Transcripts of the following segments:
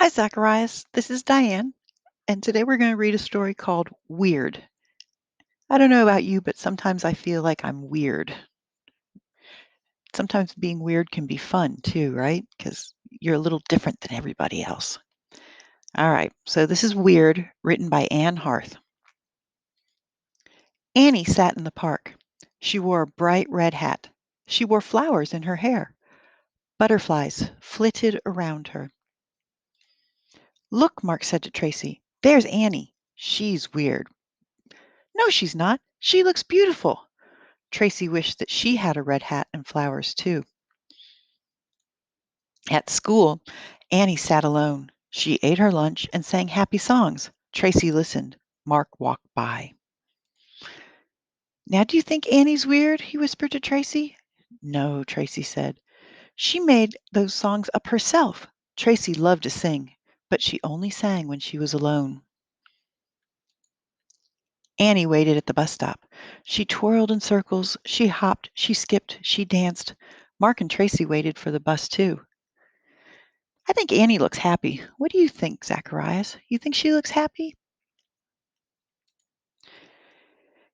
Hi, Zacherias. This is Diane, and today we're going to read a story called Weird. I don't know about you, but sometimes I feel like I'm weird. Sometimes being weird can be fun too, right? Because you're a little different than everybody else. All right, so this is Weird, written by Anne Harth. Annie sat in the park. She wore a bright red hat. She wore flowers in her hair. Butterflies flitted around her. Look, Mark said to Tracy. There's Annie. She's weird. No, she's not. She looks beautiful. Tracy wished that she had a red hat and flowers too. At school, Annie sat alone. She ate her lunch and sang happy songs. Tracy listened. Mark walked by. Now, do you think Annie's weird? He whispered to Tracy. No, Tracy said. She made those songs up herself. Tracy loved to sing, but she only sang when she was alone. Annie waited at the bus stop. She twirled in circles. She hopped. She skipped. She danced. Mark and Tracy waited for the bus too. I think Annie looks happy. What do you think, Zacharias? You think she looks happy?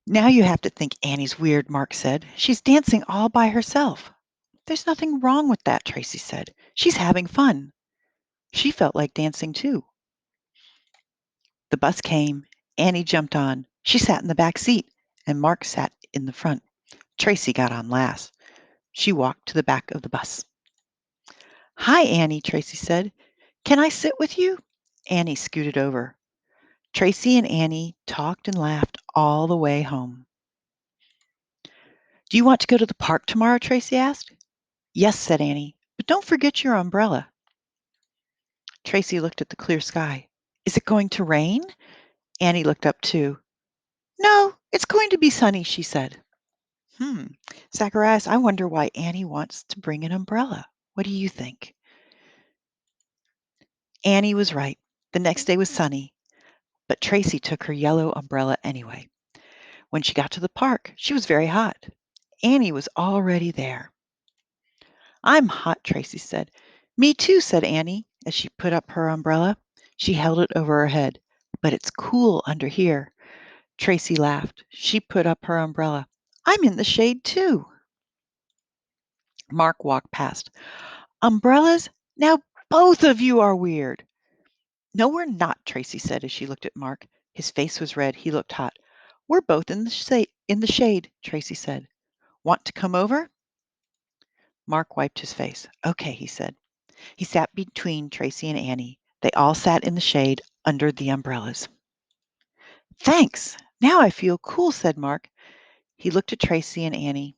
Now you have to think Annie's weird, Mark said. She's dancing all by herself. There's nothing wrong with that, Tracy said. She's having fun. She felt like dancing too. The bus came. Annie jumped on. She sat in the back seat, and Mark sat in the front. Tracy got on last. She walked to the back of the bus. Hi, Annie, Tracy said. Can I sit with you? Annie scooted over. Tracy and Annie talked and laughed all the way home. Do you want to go to the park tomorrow? Tracy asked. Yes, said Annie, but don't forget your umbrella. Tracy looked at the clear sky. Is it going to rain? Annie looked up too. No, it's going to be sunny, she said. Zacharias, I wonder why Annie wants to bring an umbrella. What do you think? Annie was right. The next day was sunny, but Tracy took her yellow umbrella anyway. When she got to the park, she was very hot. Annie was already there. I'm hot, Tracy said. Me too, said Annie as she put up her umbrella. She held it over her head. But it's cool under here. Tracy laughed. She put up her umbrella. I'm in the shade too. Mark walked past. Umbrellas? Now both of you are weird. No, we're not, Tracy said as she looked at Mark. His face was red. He looked hot. We're both in the shade, Tracy said. Want to come over? Mark wiped his face. Okay, he said. He sat between Tracy and Annie. They all sat in the shade under the umbrellas. Thanks. Now I feel cool, said Mark. He looked at Tracy and Annie.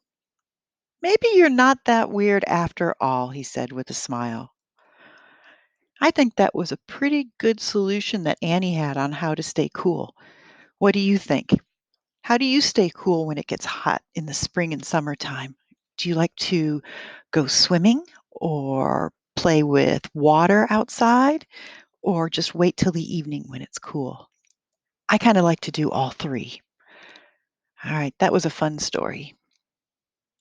Maybe you're not that weird after all, he said with a smile. I think that was a pretty good solution that Annie had on how to stay cool. What do you think? How do you stay cool when it gets hot in the spring and summertime? Do you like to go swimming or play with water outside or just wait till the evening when it's cool? I kind of like to do all three. All right, that was a fun story.